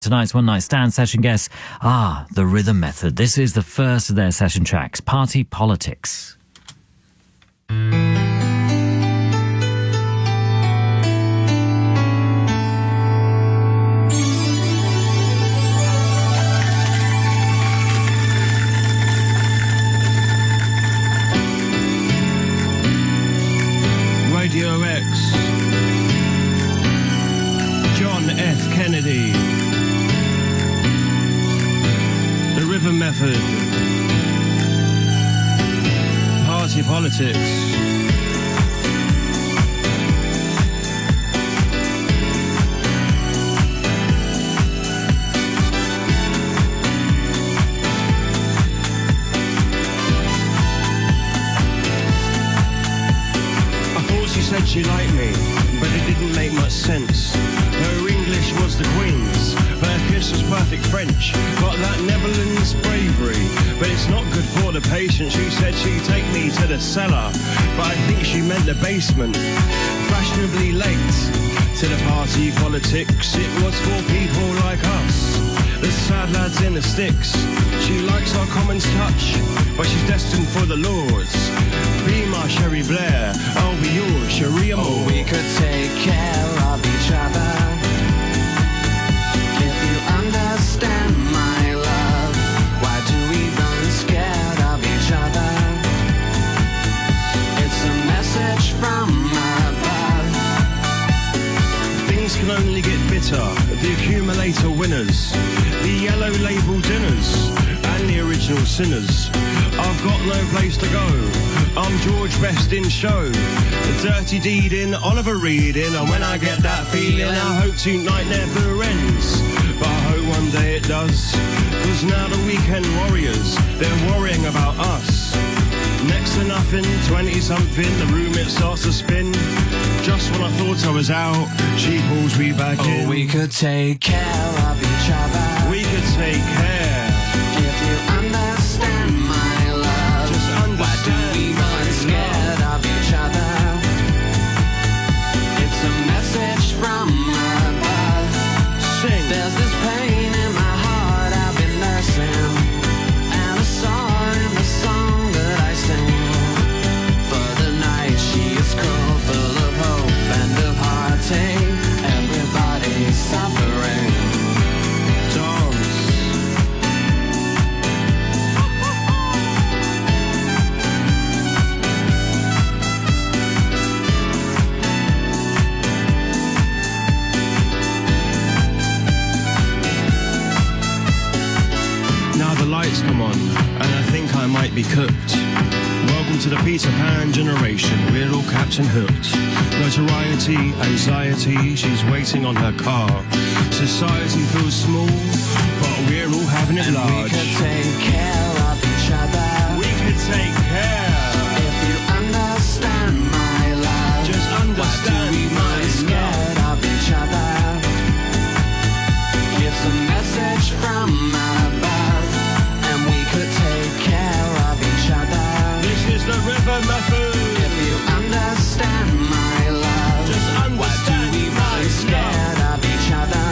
Tonight's One Night Stand session guests are the Rhythm Method. This is the first of their session tracks, Party Politics. Radio X, John F. Kennedy, The Rhythm Method, Party Politics. Said she liked me, but it didn't make much sense. Her English was the Queen's, her kiss was perfect French. Got that Netherlands bravery, but it's not good for the patient. She said she'd take me to the cellar, but I think she meant the basement. Fashionably late to the party politics, it was for people like us, the sad lads in the sticks. She likes our common touch, but she's destined for the Lords. Be my Sherry Blair, I'll be yours, Sharia Moore. Oh, we could take care of each other if you understand my love. Why do we run scared of each other? It's a message from above. Things can only get bitter. The accumulator winners, the yellow label dinners, and the original sinners. I've got no place to go. I'm George Best in show. The dirty deed in Oliver Reed in. And when I get that feeling, I hope tonight never ends. But I hope one day it does. Cause now the weekend warriors, they're worrying about us. Next to nothing, 20-something, the room it starts to spin. Just when I thought I was out, she pulls me back in. Oh, we could take care of each other. We could take care. If you understand my love. Just understand. Why do we run scared of each other? It's a message from above. Sing. There's this pain in my heart I've been nursing, and a song in the song that I sing. For the night she is cold, full of hope and of heartache. Everybody's suffering. Dance. Now the lights come on, and I think I might be cooked. Welcome to the Peter Pan generation, we're all Captain Hooked. Notoriety, anxiety, she's waiting on her car. Society feels small, but we're all having it And large. we could take care of each other. We could take care. If you understand my love. Just understand Why do we my run scared of each other? It's a message from above, and we could take care of each other. This is the Rhythm Method. If you understand my love. Just understand Why do we my run scared of each other?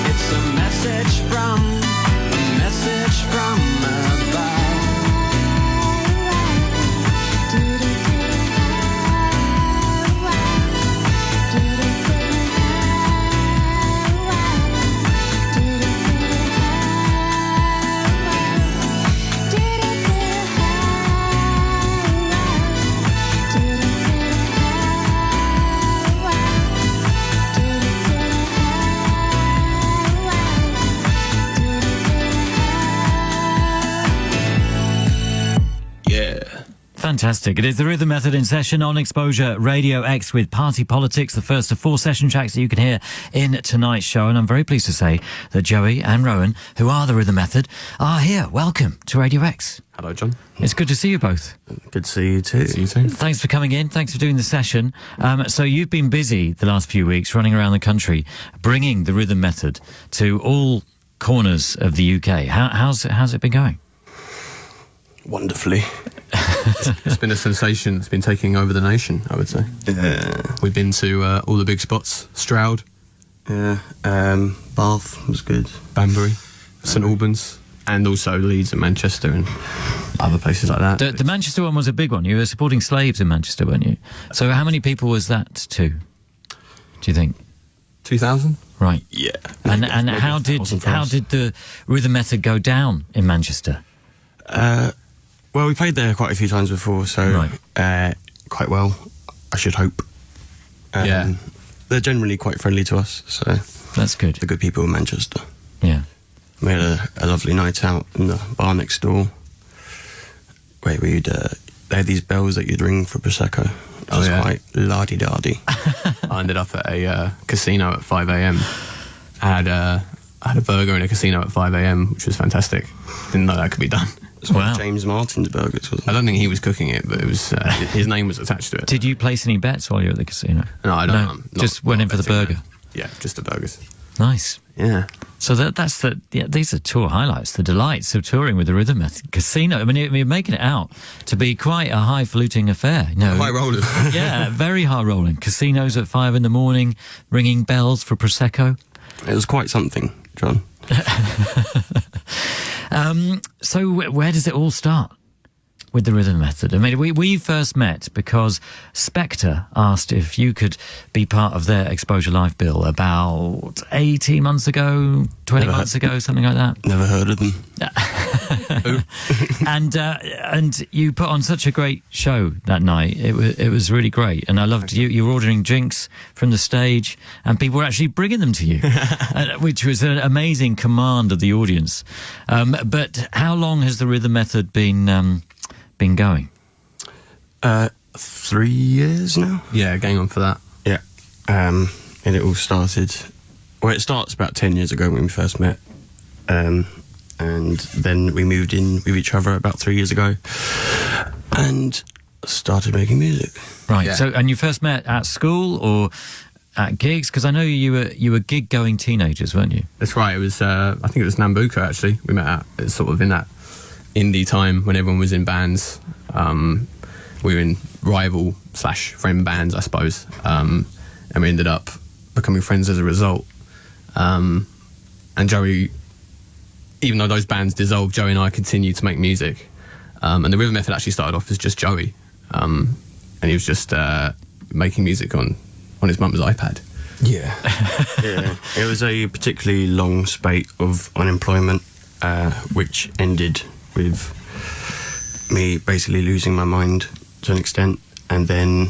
It's a message from above. Fantastic. It is the Rhythm Method in session on X-Posure Radio X with Party Politics, the first of 4 session tracks that you can hear in tonight's show. And I'm very pleased to say that Joey and Rowan, who are the Rhythm Method, are here. Welcome to Radio X. Hello, John. It's good to see you both. Good to see you too. Thanks for coming in. Thanks for doing the session. So you've been busy the last few weeks running around the country, bringing the Rhythm Method to all corners of the UK. How's it been going? Wonderfully. It's been a sensation. It's been taking over the nation, I would say. We've been to all the big spots: Stroud, Yeah, Bath was good. Banbury, St Albans, and also Leeds and Manchester and other places like that. The Manchester one was a big one. You were supporting slaves in Manchester, weren't you? So how many people was that to, do you think? 2000? Right. Yeah. And how did the rhythm method go down in Manchester? Well, we played there quite a few times before, so quite well, I should hope. Yeah. They're generally quite friendly to us, so That's good. the good people in Manchester. Yeah. We had a lovely night out in the bar next door, where they had these bells that you'd ring for Prosecco. It was quite lardy-dardy. I ended up at a casino at 5 a.m. I had a burger in a casino at 5 a.m, which was fantastic. Didn't know that could be done. It's like James Martin's burgers, wasn't it? I don't think he was cooking it, but it was his name was attached to it. Did you place any bets while you were at the casino? No, I don't. Just went in for the burger. Yeah, just the burgers. Nice. Yeah. So these are tour highlights, the delights of touring with the Rhythm Method Casino. I mean, you're making it out to be quite a highfalutin affair. No, High rollers. Yeah, very high rolling. Casinos at 5 a.m, ringing bells for Prosecco. It was quite something, John. So where does it all start with the Rhythm Method? I mean, we first met because Spectre asked if you could be part of their Exposure Live bill about 18 months ago, 20 months ago, something like that. Never heard of them. And you put on such a great show that night. It was really great, and I loved you were ordering drinks from the stage, and people were actually bringing them to you, which was an amazing command of the audience. But how long has the Rhythm Method been going? 3 years now. Yeah, going on for that. Yeah. And it all started. Well, it starts about 10 years ago when we first met. And then we moved in with each other about 3 years ago and started making music. Right. Yeah. So, and you first met at school or at gigs? Because I know you were gig-going teenagers, weren't you? That's right. It was I think it was Nambucca actually. We met at sort of in that indie time when everyone was in bands. We were in rival/friend bands, I suppose, and we ended up becoming friends as a result. And Joey, even though those bands dissolved, Joey and I continued to make music. And the Rhythm Method actually started off as just Joey, and he was just making music on his mum's iPad. Yeah. Yeah. It was a particularly long spate of unemployment, which ended with me basically losing my mind to an extent, and then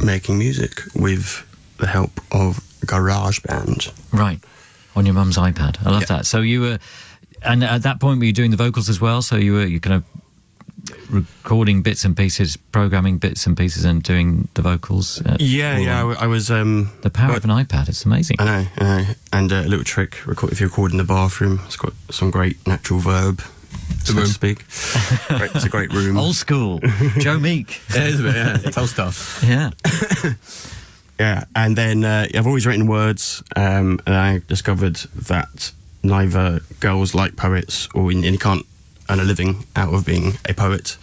making music with the help of GarageBand. Right. On your mum's iPad. I love that. So you were, and at that point were you doing the vocals as well? So you kind of recording bits and pieces, programming bits and pieces, and doing the vocals. I was. The power of an iPad. It's amazing. I know. And a little trick: if you record in the bathroom, it's got some great natural verb, so to speak. It's a great room. Old school. Joe Meek. Yeah, it is a bit, yeah. Tell stuff. Yeah. Yeah, and then I've always written words, and I discovered that neither girls like poets, and you can't earn a living out of being a poet.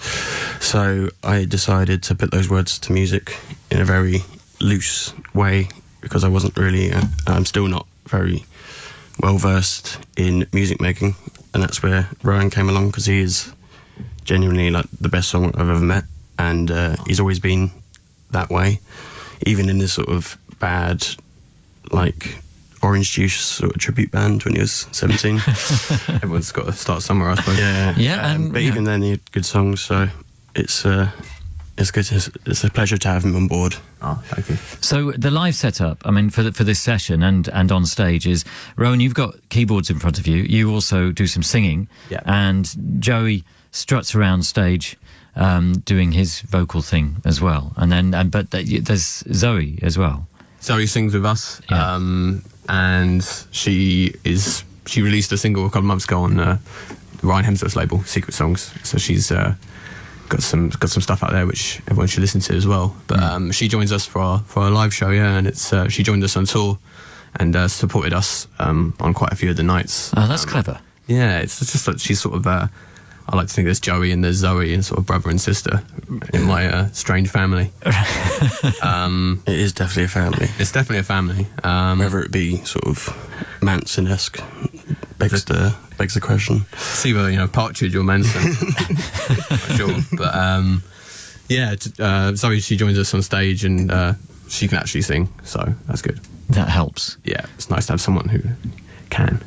So I decided to put those words to music in a very loose way, because I wasn't really, I'm still not very well versed in music making, and that's where Rowan came along, because he is genuinely like the best songwriter I've ever met, and he's always been that way. Even in this sort of bad, like, Orange Juice sort of tribute band when he was 17. Everyone's got to start somewhere, I suppose. Yeah. But even then, he had good songs, so it's good. It's a pleasure to have him on board. Oh, thank you. So the live setup, I mean, for this session and on stage is, Rowan, you've got keyboards in front of you. You also do some singing. Yeah. And Joey struts around stage doing his vocal thing as well, but there's Zoe as well. Zoe sings with us, Yeah. and she released a single a couple of months ago on Ryan Hemsworth's label, Secret Songs. So she's got some stuff out there which everyone should listen to as well. But she joins us for our live show, and it's she joined us on tour and supported us on quite a few of the nights. Oh, that's clever. Yeah, it's just that she's sort of I like to think there's Joey and there's Zoe and sort of brother and sister in my strange family. It is definitely a family. It's definitely a family. Whether it be sort of Manson-esque begs the question. See whether, Partridge or Manson. Sure. But Zoe, she joins us on stage and she can actually sing, so that's good. That helps. Yeah, it's nice to have someone who can.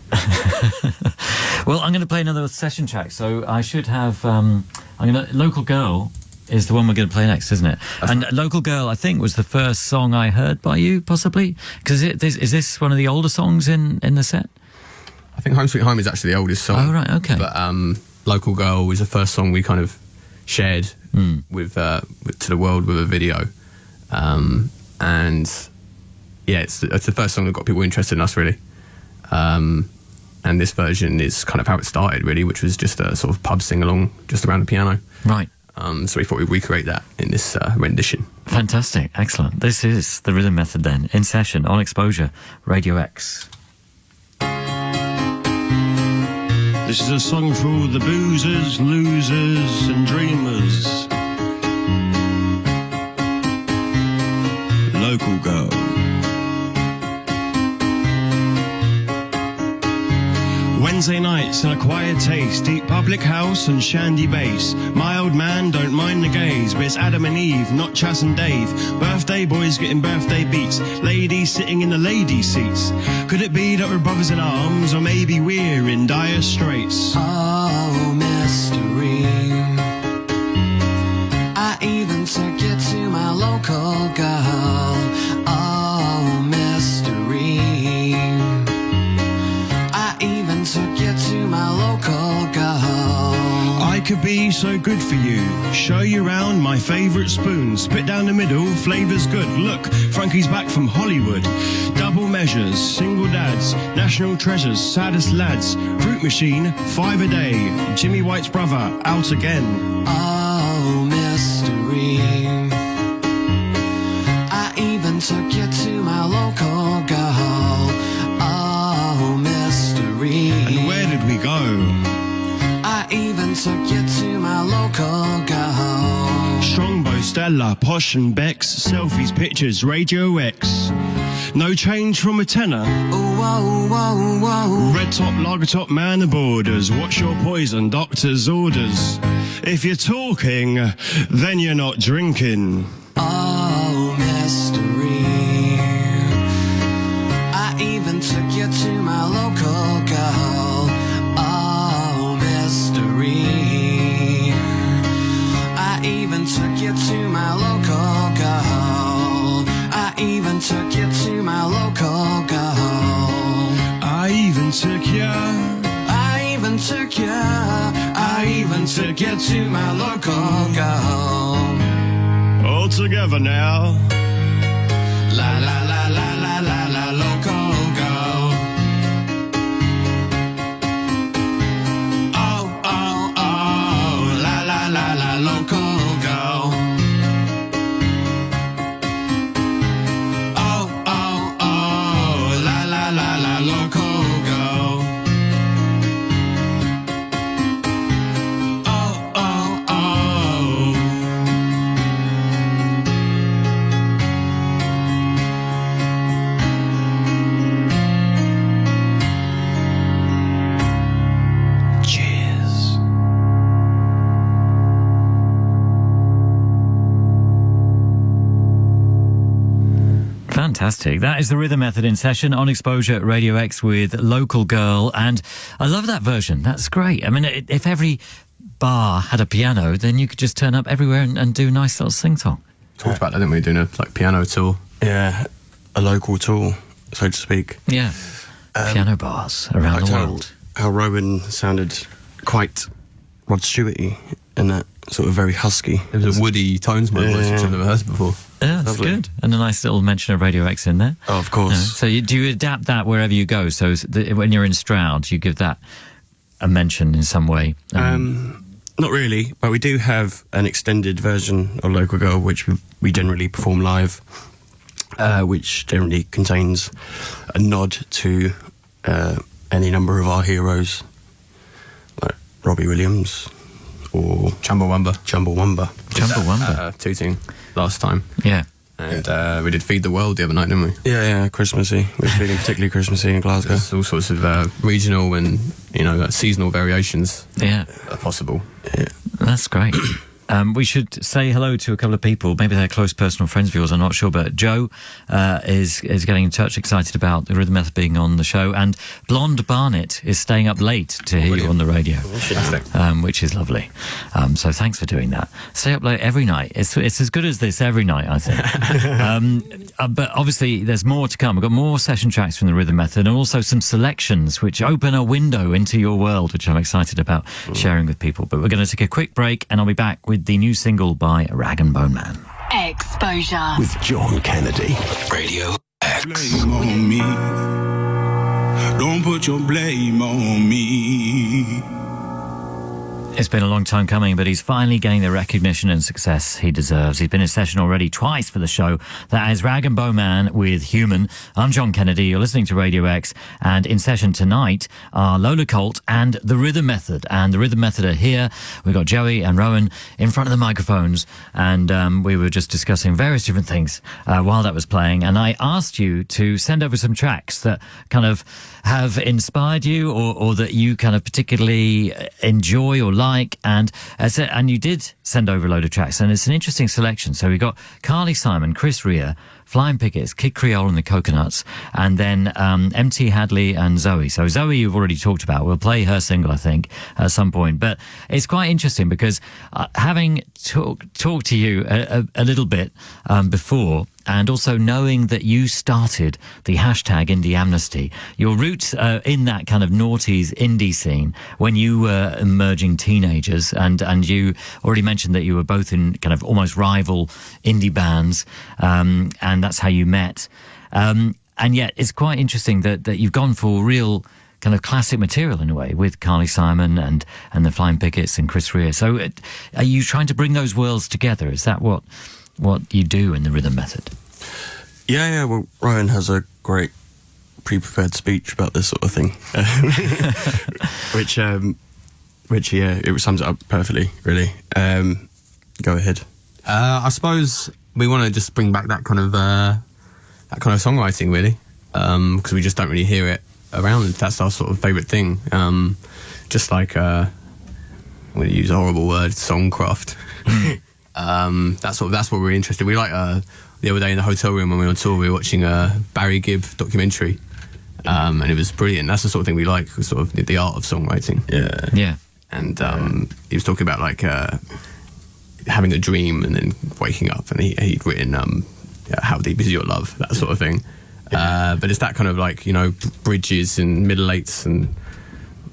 Well, I'm going to play another session track, so I should have. Local Girl is the one we're going to play next, isn't it? And Local Girl, I think, was the first song I heard by you, possibly. Because is this one of the older songs in the set? I think Home Sweet Home is actually the oldest song. Oh, right, okay. But Local Girl was the first song we kind of shared with to the world with a video. And yeah, it's the first song that got people interested in us, really. And this version is kind of how it started, really, which was just a sort of pub sing-along just around the piano. Right. So we thought we'd recreate that in this rendition. Fantastic. Excellent. This is the Rhythm Method then, in session, on X-Posure, Radio X. This is a song for all the boozers, losers and dreamers. Local Girl. Wednesday nights in a quiet taste, deep public house and shandy bass. My old man don't mind the gays, but it's Adam and Eve, not Chas and Dave. Birthday boys getting birthday beats, ladies sitting in the lady seats. Could it be that we're brothers in arms, or maybe we're in dire straits? Oh, mystery. I even took you to my local girl. Oh, mystery. I even took you to my local girl. I could be so good for you, show you round my favourite spoon, split down the middle, flavour's good. Look, Frankie's back from Hollywood. Double measures, single dads, national treasures, saddest lads, fruit machine, 5 a day, Jimmy White's brother, out again. Oh, mystery. I even took you to my local girl. Oh, mystery. And where did we go? I even took you to my local girl. Strongbow, Stella, Posh and Bex, selfies, pictures, Radio X. No change from a tenner. Oh, whoa, whoa, whoa. Red top, lager top, man the borders. What's your poison? Doctor's orders. If you're talking, then you're not drinking. Oh, mystery. I even took you to my local girl. Oh, mystery. I even took you to my local girl. I even took you to my local girl. I even took ya. I even took you. I even took you to my local girl. All together now. La la la la la la la local girl. Oh oh oh la la la la local girl. Oh oh oh la la la la local girl. Oh oh oh. Cheers. Fantastic. That is the Rhythm Method in session on X-Posure Radio X with Local Girl. And I love that version. That's great. I mean, if every bar had a piano, then you could just turn up everywhere and do a nice little sing-song. Talked about that, didn't we? Doing a piano tour. Yeah, a local tour, so to speak. Yeah. Piano bars around the world. How Rowan sounded quite Rod Stewart-y and that sort of very husky. It was a woody tones my voice, which I've never heard before. Yeah, that's Lovely. good. And a nice little mention of Radio X in there. Oh, of course. So do you adapt that wherever you go? So when you're in Stroud, you give that a mention in some way? Not really, but we do have an extended version of Local Girl, which we generally perform live, which generally contains a nod to any number of our heroes, like Robbie Williams, or Chumbawamba. Chumbawamba. Tooting last time. Yeah. And we did Feed the World the other night, didn't we? Yeah, Christmassy. We're feeling particularly Christmassy in Glasgow. There's all sorts of regional and seasonal variations Yeah. are possible. That's great. We should say hello to a couple of people. Maybe they're close personal friends of yours, I'm not sure. But Joe is getting in touch, excited about the Rhythm Method being on the show. And Blonde Barnett is staying up late to hear you on the radio, which is lovely. So thanks for doing that. Stay up late every night. It's as good as this every night, I think. But obviously, there's more to come. We've got more session tracks from the Rhythm Method and also some selections which open a window into your world, which I'm excited about sharing with people. But we're going to take a quick break and I'll be back with the new single by Rag and Bone Man. X-Posure. With John Kennedy. Radio X. Blame on me. Don't put your blame on me. It's been a long time coming, but he's finally getting the recognition and success he deserves. He's been in session already twice for the show. That is Rag and Bone Man with Human. I'm John Kennedy. You're listening to Radio X. And in session tonight are Lola Colt and The Rhythm Method. And The Rhythm Method are here. We've got Joey and Rowan in front of the microphones. And we were just discussing various different things while that was playing. And I asked you to send over some tracks that kind of have inspired you or that you kind of particularly enjoy or like, and you did send over a load of tracks, and it's an interesting selection. So we got Carly Simon, Chris Rea, Flying Pickets, Kid Creole and the Coconuts, and then MT Hadley and Zoe. So Zoe you've already talked about. We'll play her single, I think, at some point. But it's quite interesting because having talked to you a little bit before, and also knowing that you started the hashtag Indie Amnesty, your roots in that kind of noughties indie scene when you were emerging teenagers, and you already mentioned that you were both in kind of almost rival indie bands, and that's how you met. And yet it's quite interesting that you've gone for real kind of classic material in a way with Carly Simon and the Flying Pickets and Chris Rea. So are you trying to bring those worlds together? Is that what you do in the Rhythm Method? Yeah. Well, Ryan has a great pre-prepared speech about this sort of thing, which it sums it up perfectly, really. Go ahead. I suppose we want to just bring back that kind of songwriting, really, because we just don't really hear it around. That's our sort of favourite thing. Just like I'm going to use a horrible word, songcraft. That's what we're interested. We like the other day in the hotel room when we were on tour, we were watching a Barry Gibb documentary, and it was brilliant. That's the sort of thing we like, sort of the art of songwriting. Yeah. And he was talking about like having a dream and then waking up, and he'd written "How Deep Is Your Love," that sort of thing. But it's that kind of like bridges and middle eights and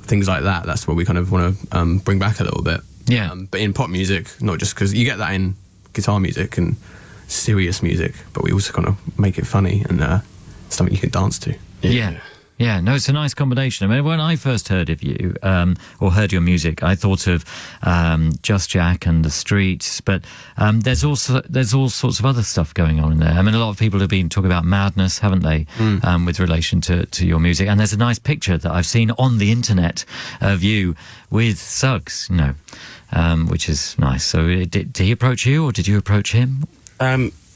things like that. That's what we kind of want to bring back a little bit. Yeah. But in pop music, not just because you get that in guitar music and serious music, but we also kind of make it funny and something you can dance to. Yeah, no, it's a nice combination. I mean, when I first heard of you, or heard your music, I thought of Just Jack and The Streets, but there's all sorts of other stuff going on in there. I mean, a lot of people have been talking about madness, haven't they, with relation to your music. And there's a nice picture that I've seen on the internet of you with Suggs, which is nice. So did he approach you, or did you approach him?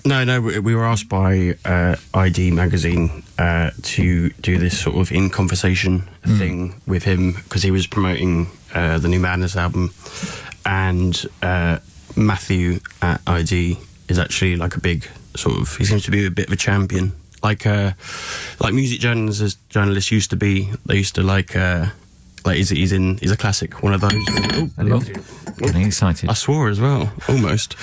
No, we were asked by ID magazine to do this sort of in conversation thing with him because he was promoting the new Madness album, and Matthew at ID is actually like a big sort of, he seems to be a bit of a champion, like music journalists used to be. They used to he's a classic, one of those. Oh, Hello. Getting excited. I swore as well, almost.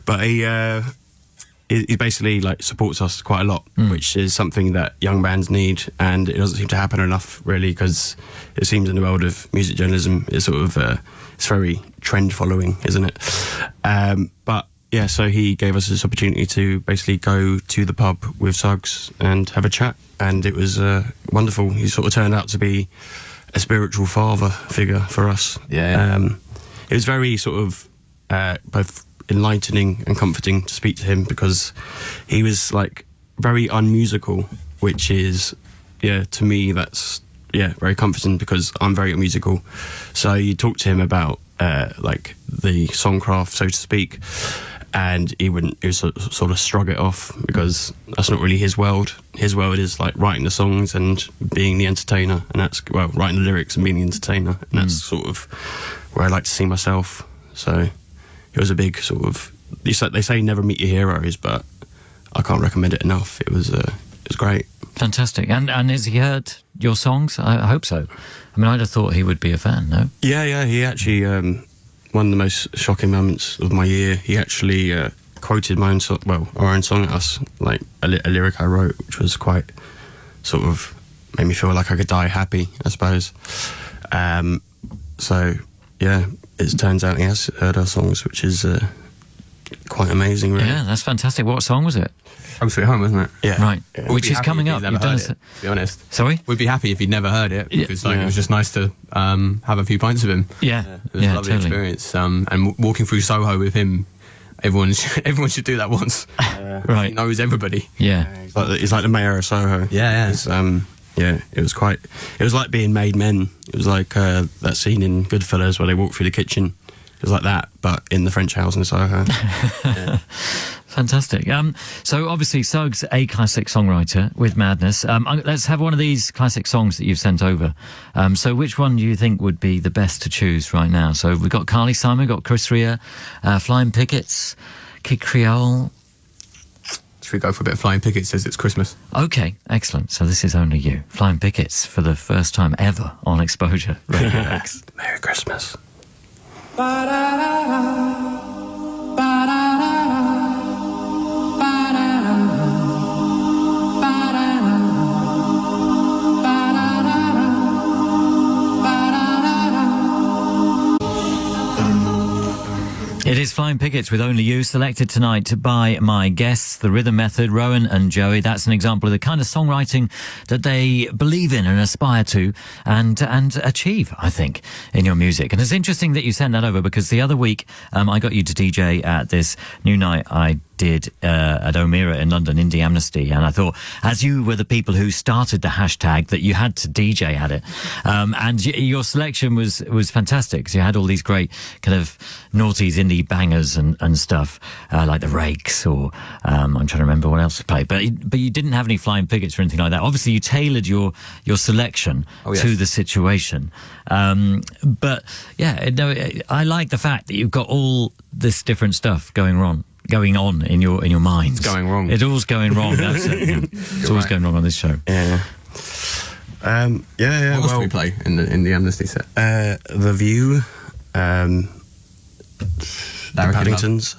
But he basically supports us quite a lot, which is something that young bands need, and it doesn't seem to happen enough, really, because it seems in the world of music journalism, it's sort of it's very trend following, isn't it? But yeah, so he gave us this opportunity to basically go to the pub with Suggs and have a chat, and it was wonderful. He sort of turned out to be a spiritual father figure for us. Yeah. It was very sort of both enlightening and comforting to speak to him, because he was very unmusical, which is, to me, that's very comforting because I'm very musical. So you talk to him about like the songcraft, so to speak, and he would sort of shrug it off because that's not really his world. His world is like writing the songs and being the entertainer, and that's writing the lyrics and being the entertainer, and that's sort of where I like to see myself. So it was a big sort of. They say never meet your heroes, but I can't recommend it enough. It was great. Fantastic. And has he heard your songs? I hope so. I mean, I'd have thought he would be a fan, no? Yeah. He actually, one of the most shocking moments of my year, he actually quoted my own song, our own song at us, like a lyric I wrote, which was quite sort of made me feel like I could die happy, I suppose. So, yeah, it turns out he has heard our songs, which is quite amazing, really. Yeah, that's fantastic. What song was it? Home Sweet Home, wasn't it? Yeah. Right. Yeah. Which is coming up. You've done it, to be honest. Sorry? We'd be happy if you'd never heard it, because it was just nice to have a few pints of him. Yeah. It was a lovely experience. And walking through Soho with him, everyone should do that once. Right. He knows everybody. Yeah. He's like the mayor of Soho. Yeah. It's, it was like being made men. It was like that scene in Goodfellas where they walk through the kitchen. It was like that, but in the French house in Soho. Yeah. Fantastic. So obviously Sug's a classic songwriter with Madness. Let's have one of these classic songs that you've sent over. So which one do you think would be the best to choose right now? So we've got Carly Simon, got Chris Rea, Flying Pickets, Kid Creole. Should we go for a bit of Flying Pickets as it's Christmas? Okay, excellent. So this is Only You. Flying Pickets for the first time ever on Exposure Radio X. Merry Christmas. It is Flying Pickets with Only You, selected tonight by my guests, The Rhythm Method, Rowan and Joey. That's an example of the kind of songwriting that they believe in and aspire to and achieve, I think, in your music. And it's interesting that you sent that over, because the other week I got you to DJ at this new night I did at O'Meara in London, Indie Amnesty, and I thought, as you were the people who started the hashtag, that you had to DJ at it, and your selection was fantastic, because you had all these great kind of noughties indie bangers and stuff, like the Rakes, or I'm trying to remember what else to play, but you didn't have any Flying Pickets or anything like that. Obviously you tailored your selection to the situation, but yeah, no, I like the fact that you've got all this different stuff going on in your mind. It's going wrong. It all's going wrong. That's it. Yeah. It's always going wrong on this show. Yeah. Yeah. What else do we play in the Amnesty set? The View, the Paddingtons,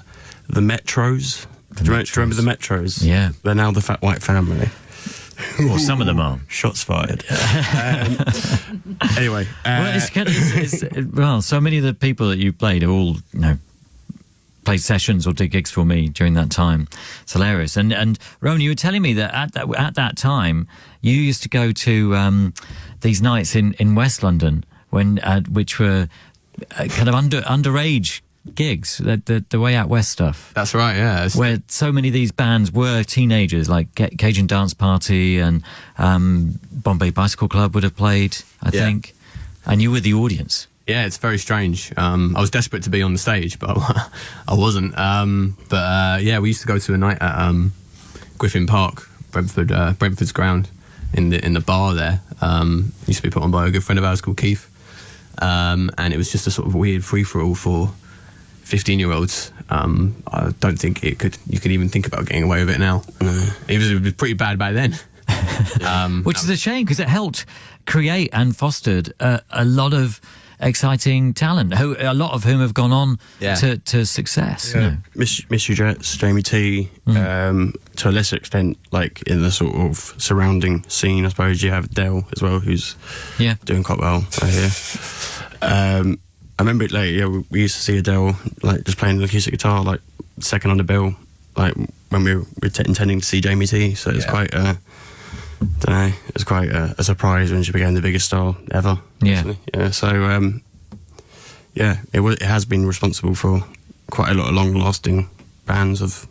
the Metros. Do you remember the Metros? Yeah. They're now the Fat White Family. Well, some of them are. Shots fired. Anyway. Well, so many of the people that you played are all, played sessions or did gigs for me during that time. It's hilarious. And Rowan, you were telling me that at that time you used to go to these nights in West London which were kind of underage gigs, the Way Out West stuff. That's right, yeah. Where so many of these bands were teenagers, like Cajun Dance Party and Bombay Bicycle Club would have played, I think. And you were the audience. Yeah, it's very strange. I was desperate to be on the stage, but I wasn't. We used to go to a night at Griffin Park, Brentford's ground, in the bar there. Used to be put on by a good friend of ours called Keith, and it was just a sort of weird free-for-all for 15-year-olds. I don't think you could even think about getting away with it now. No. It was pretty bad back then. Which is a shame, because it helped create and fostered a lot of exciting talent, a lot of whom have gone on to success. Yeah. Mystery Jets, Jamie T, to a lesser extent, like in the sort of surrounding scene, I suppose you have Dell as well, who's doing quite well here. I remember we used to see Adele like just playing the acoustic guitar, like second on the bill, like when we were intending to see Jamie T. So it's quite it was quite a surprise when she became the biggest star ever. Yeah. Yeah. So it has been responsible for quite a lot of long-lasting bands of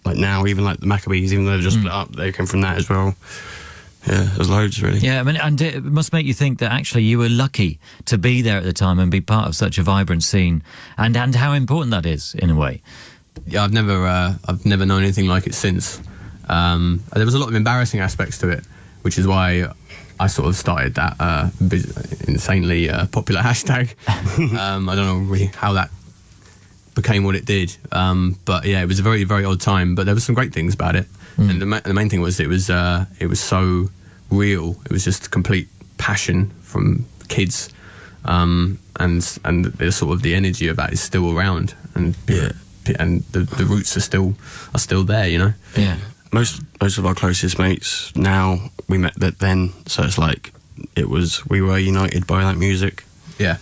like now, even like the Maccabees, even though they're just split up, they came from that as well. Yeah, there's loads really. Yeah, I mean, and it must make you think that actually you were lucky to be there at the time and be part of such a vibrant scene, and how important that is in a way. Yeah, I've never known anything like it since. There was a lot of embarrassing aspects to it, which is why I sort of started that insanely popular hashtag. I don't know really how that became what it did, but yeah, it was a very, very odd time. But there were some great things about it, and the main thing was it was so real. It was just complete passion from kids, and the sort of the energy of that is still around, and the roots are still there, you know. Yeah. Most of our closest mates now, we met that then, so it's like we were united by that music. Yeah.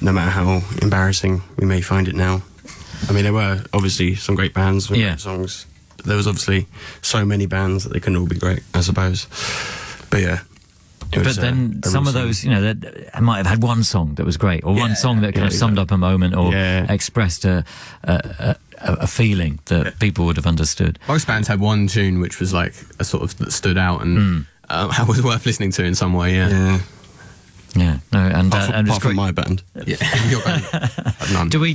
No matter how embarrassing we may find it now. I mean, there were obviously some great bands with great songs. There was obviously so many bands that they couldn't all be great, I suppose. But yeah. But then some of those, that might have had one song that was great, or one song that kind of summed up a moment, or expressed a feeling that people would have understood. Most bands had one tune which was like a sort of that stood out and was worth listening to in some way. Yeah. Yeah, no, and apart from my band. Yeah, your band. None. Do we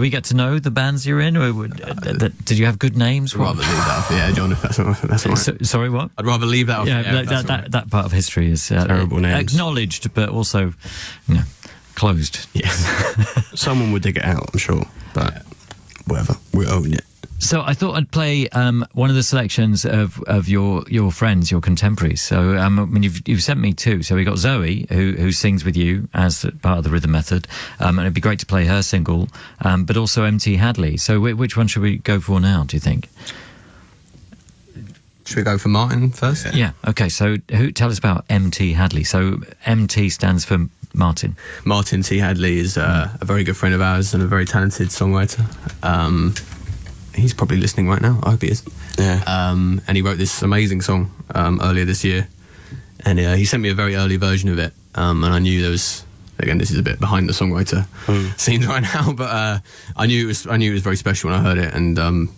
get to know the bands you're in, or did you have good names? I'd rather leave that off. Yeah, John, if that's all right. Sorry, what? I'd rather leave that off. Yeah, that part of history is terrible names. Acknowledged, but also closed. Yes. Someone would dig it out, I'm sure, but whatever, we own it. So I thought I'd play one of the selections of your friends, your contemporaries. So I mean, you've sent me two. So we got Zoe, who sings with you as part of the Rhythm Method, and it'd be great to play her single, but also MT Hadley. So which one should we go for now, do you think? Should we go for Martin first? Yeah. Okay. So tell us about MT Hadley. So MT stands for Martin. Martin T. Hadley is a very good friend of ours and a very talented songwriter. He's probably listening right now. I hope he is. Yeah. And he wrote this amazing song earlier this year, and he sent me a very early version of it. And I knew there was, again, this is a bit behind the songwriter scene right now, but I knew it was very special when I heard it, and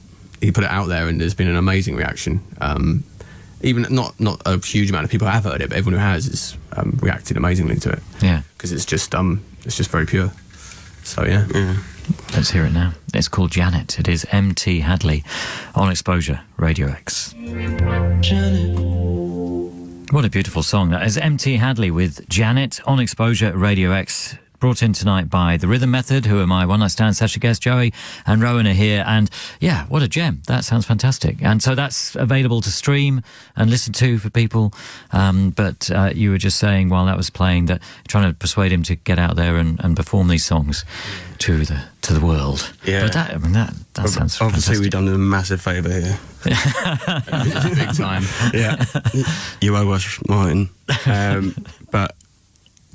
he put it out there, and there's been an amazing reaction. Even not a huge amount of people have heard it, but everyone who has reacted amazingly to it. Yeah. Because it's just very pure. So yeah. Let's hear it now. It's called Janet. It is MT Hadley on X-Posure Radio X. Janet. What a beautiful song. That is MT Hadley with Janet on X-Posure Radio X. Brought in tonight by The Rhythm Method, who are my One Night Stand session guests. Joey and Rowan are here, and yeah, what a gem. That sounds fantastic. And so that's available to stream and listen to for people, but you were just saying while that was playing that trying to persuade him to get out there and perform these songs to the world. Yeah. But that sounds obviously fantastic. we've done them a massive favour here. Big time. Yeah. You owe us, Martin. But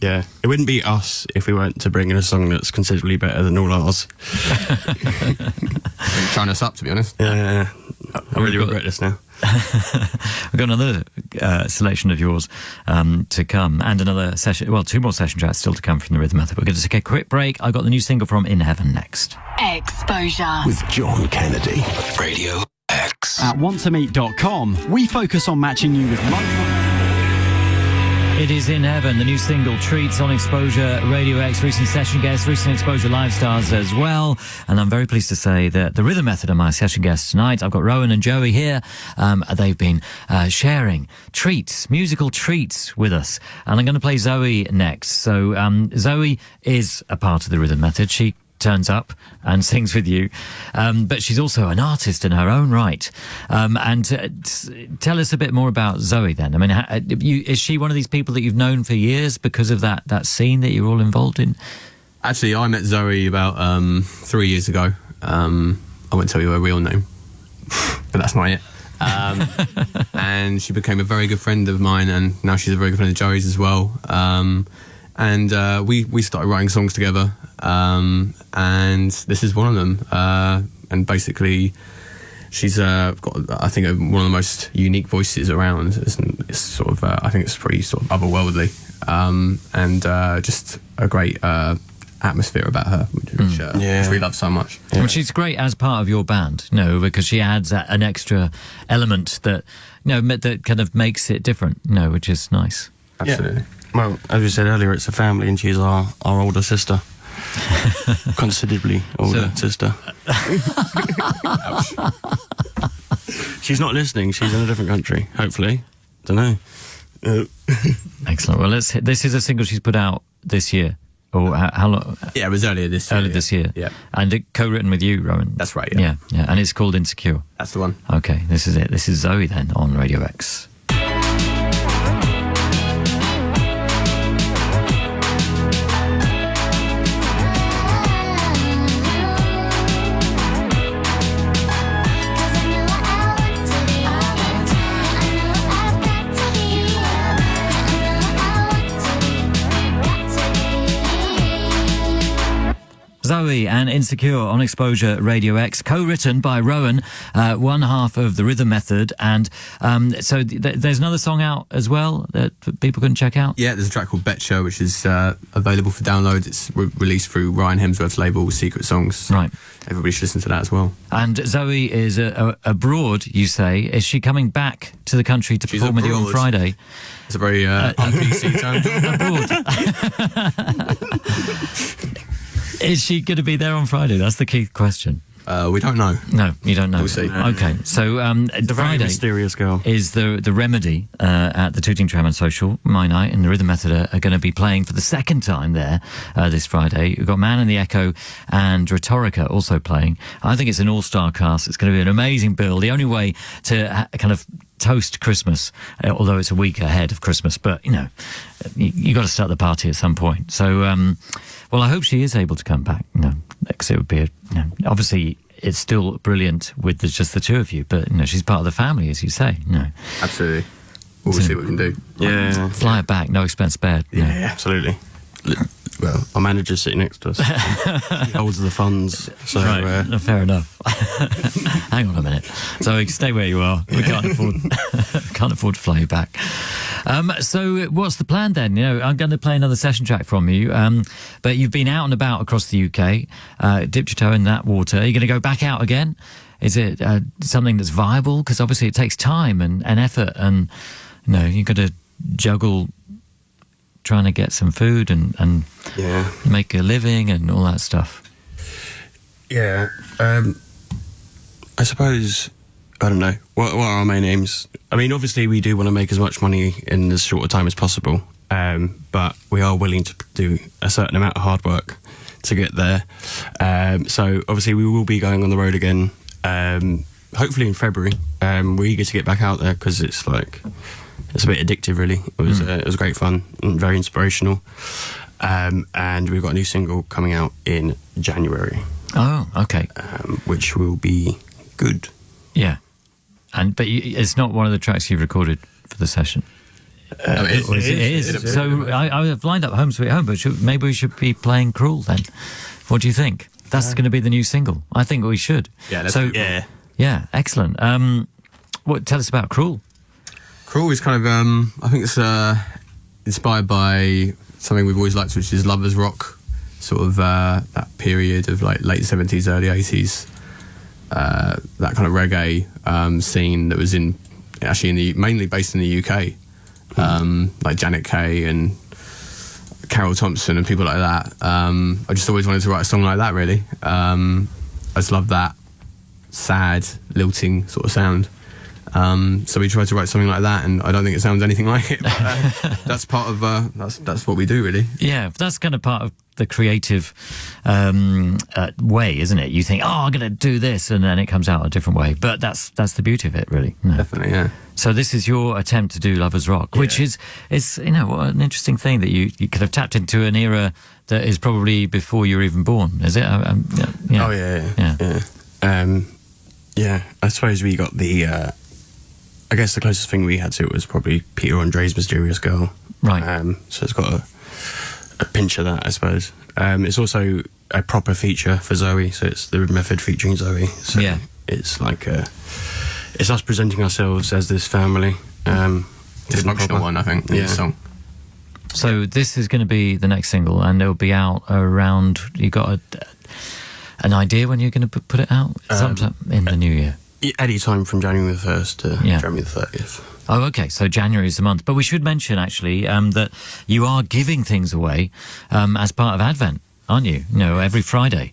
yeah, it wouldn't be us if we weren't to bring in a song that's considerably better than all ours. Trying us up, to be honest. Yeah, I really regret this now. We've got another selection of yours to come, and another session, well, two more session tracks still to come from the Rhythm Method. We're going to take a quick break. I've got the new single from In Heaven next. X-Posure with John Kennedy. Radio X. At wanttomeet.com, we focus on matching you with It is In Heaven, the new single, Treats on X-Posure Radio X, recent session guests, recent X-Posure live stars as well. And I'm very pleased to say that the Rhythm Method are my session guests tonight. I've got Rowan and Joey here. They've been sharing treats, musical treats with us. And I'm going to play Zoe next. So Zoe is a part of the Rhythm Method. She turns up and sings with you, but she's also an artist in her own right. Tell us a bit more about Zoe then. I mean, is she one of these people that you've known for years because of that scene that you're all involved in? Actually, I met Zoe about 3 years ago. I won't tell you her real name, but that's not it. And she became a very good friend of mine, and now she's a very good friend of Joey's as well. We started writing songs together, and this is one of them. And basically, she's got, I think, one of the most unique voices around. It's sort of, I think it's pretty sort of otherworldly, and just a great atmosphere about her, which we love so much. Well, she's great as part of your band, because she adds an extra element that, that kind of makes it different, which is nice. Absolutely. Well, as we said earlier, it's a family, and she's our older sister. Considerably older sister. She's not listening. She's in a different country, hopefully. Don't know. Excellent. Well, this is a single she's put out this year. Or how long? Yeah, it was earlier this year. Earlier this year. Yeah. And it co-written with you, Rowan. That's right, yeah. Yeah. And it's called Insecure. That's the one. Okay, this is it. This is Zoe then on Radio X. Zoe and Insecure on X-Posure Radio X, co-written by Rowan, one half of the Rhythm Method, and so there's another song out as well that people can check out. Yeah, there's a track called Betcha, which is available for download. It's released through Ryan Hemsworth's label, Secret Songs. Right. Everybody should listen to that as well. And Zoe is abroad, you say. Is she coming back to the country to perform with you on Friday? It's a very un-PC term. Abroad. Is she going to be there on Friday? That's the key question. We don't know. No, you don't know. We'll see. Okay, so The very Friday mysterious girl. is the Remedy at the Tooting Tram and Social. My Night and the Rhythm Method are going to be playing for the second time there this Friday. We've got Man and the Echo and Rhetorica also playing. I think it's an all-star cast. It's going to be an amazing bill. The only way to kind of toast Christmas, although it's a week ahead of Christmas, but you got to start the party at some point. So well, I hope she is able to come back, because it would be obviously it's still brilliant with just the two of you, but she's part of the family, as you say. Absolutely. We'll see what we can do. Yeah. Fly it back, no expense spared. Yeah, absolutely. Well, our manager's sitting next to us. He holds the funds. So, Right. Fair enough. Hang on a minute. So stay where you are. We can't afford to fly you back. So what's the plan then? I'm going to play another session track from you. But you've been out and about across the UK, dipped your toe in that water. Are you going to go back out again? Is it something that's viable? Because obviously it takes time and effort, and you've got to juggle trying to get some food and make a living and all that stuff. Yeah. I suppose, I don't know. What are our main aims? I mean, obviously we do want to make as much money in as short a time as possible, but we are willing to do a certain amount of hard work to get there. So obviously we will be going on the road again, hopefully in February. We're eager to get back out there because it's a bit addictive, really. It was great fun and very inspirational. And we've got a new single coming out in January. Oh, okay. Which will be good. Yeah. But it's not one of the tracks you've recorded for the session. No, it is. So I've lined up Home Sweet Home, but maybe we should be playing Cruel then. What do you think? That's going to be the new single. I think we should. Yeah, Yeah, excellent. Tell us about Cruel. Cruel is kind of, I think it's inspired by something we've always liked, which is lovers rock, sort of that period of like late 70s, early 80s, that kind of reggae scene that was mainly based in the UK, like Janet Kay and Carol Thompson and people like that. I just always wanted to write a song like that, really. I just love that sad, lilting sort of sound. So we tried to write something like that, and I don't think it sounds anything like it. But, that's part of that's what we do, really. Yeah, that's kind of part of the creative way, isn't it? You think, I'm going to do this, and then it comes out a different way. But that's the beauty of it, really. Definitely, yeah. So this is your attempt to do lovers rock, which is what an interesting thing that you could have tapped into an era that is probably before you were even born. Is it? Oh yeah. I suppose we got the. I guess the closest thing we had to it was probably Peter Andre's Mysterious Girl. Right. So it's got a pinch of that, I suppose. It's also a proper feature for Zoe, so it's the Method featuring Zoe. So yeah. It's like it's us presenting ourselves as this family. Dysfunctional one, I think, in the song. So this is going to be the next single, and it'll be out around. You got an idea when you're going to put it out? Sometime in the new year. Any time from January the 1st to January the 30th. Oh, okay. So January is the month. But we should mention, actually, that you are giving things away as part of Advent, aren't you? You know, every Friday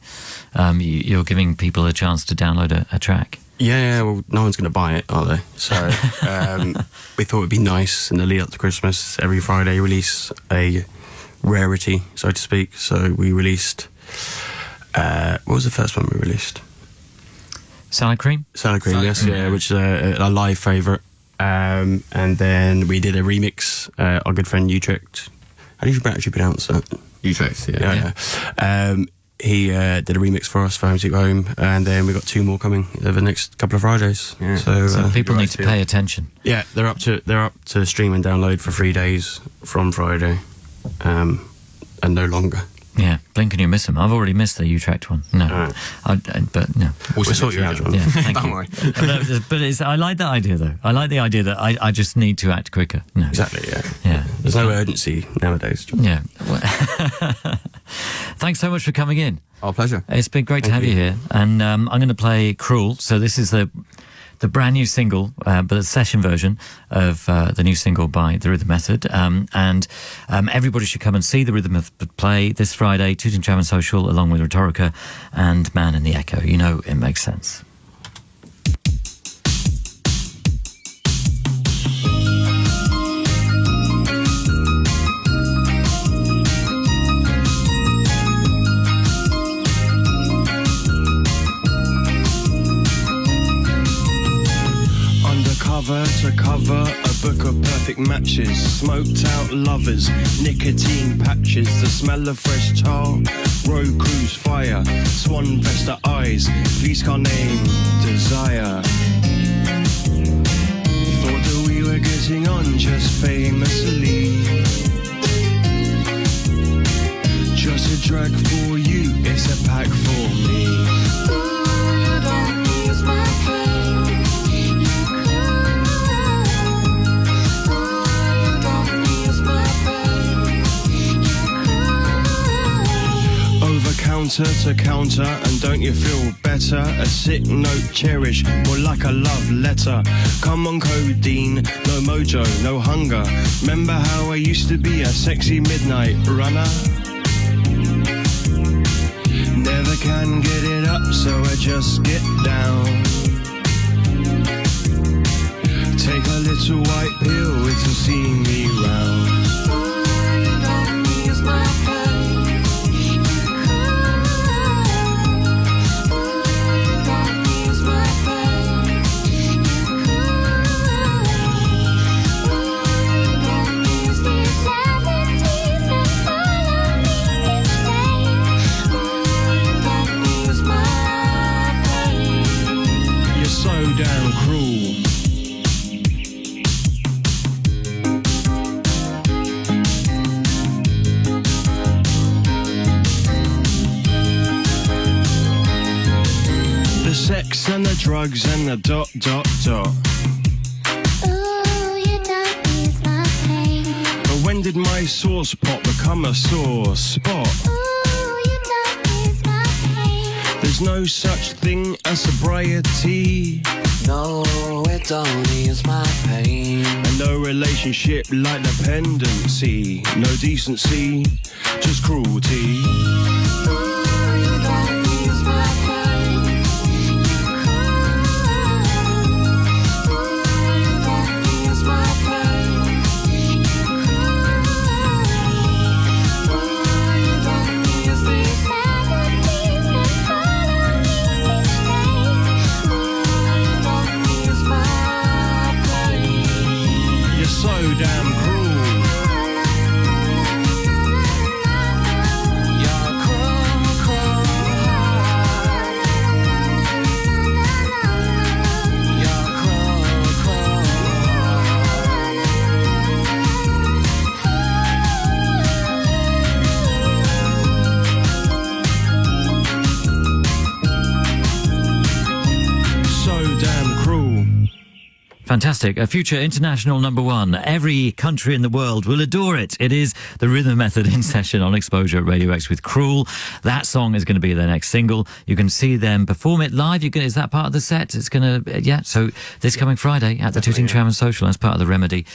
you're giving people a chance to download a track. Yeah, well, no one's going to buy it, are they? So we thought it'd be nice in the lead up to Christmas, every Friday release a rarity, so to speak. So we released... what was the first one we released? Salad Cream? Salad Cream, yes, yeah, which is a live favourite. And then we did a remix, our good friend Utrecht. How do you actually pronounce that? Utrecht, yeah. He did a remix for us for Home Sweet Home, and then we got 2 more coming over the next couple of Fridays. Yeah. So people need to pay attention. Yeah, they're up to stream and download for 3 days from Friday, and no longer. Yeah, blink and you miss them. I've already missed the Utrecht one. No, but no. We'll sort you out, John. Yeah, thank Don't you. worry. But I like that idea, though. I like the idea that I just need to act quicker. No. Exactly, yeah. Yeah. There's no urgency nowadays, John. Yeah. Thanks so much for coming in. Our pleasure. It's been great to have you here. And I'm going to play Cruel. So this is the brand new single, but a session version of the new single by The Rhythm Method. And everybody should come and see The Rhythm Method play this Friday, Tooting Tram and Social, along with Rhetorica and Man in the Echo. You know it makes sense. Cover to cover, a book of perfect matches, smoked out lovers, nicotine patches, the smell of fresh tar, road cruise fire, swan vesta eyes, please can't name desire. Thought that we were getting on just famously, just a drag for you, it's a pack for me. Counter to counter, and don't you feel better? A sick note cherish, more like a love letter. Come on codeine, no mojo, no hunger. Remember how I used to be a sexy midnight runner? Never can get it up, so I just get down. Take a little white pill, it'll see me round. Damn cruel. The sex and the drugs and the dot dot dot. Ooh, you don't ease my pain. But when did my sauce pot become a sore spot? Ooh, you don't ease my pain. There's no such thing as sobriety. No, it don't ease my pain. And no relationship like dependency. No decency, just cruelty. Damn cruel. You're cruel, cruel. You're cruel, cruel. So damn cruel. Fantastic. A future international #1. Every country in the world will adore it. It is the Rhythm Method in session on Exposure at Radio X with Cruel. That song is going to be their next single. You can see them perform it live. Is that part of the set? It's going to, so this coming Friday at the Tooting Tram and Social as part of the Remedy.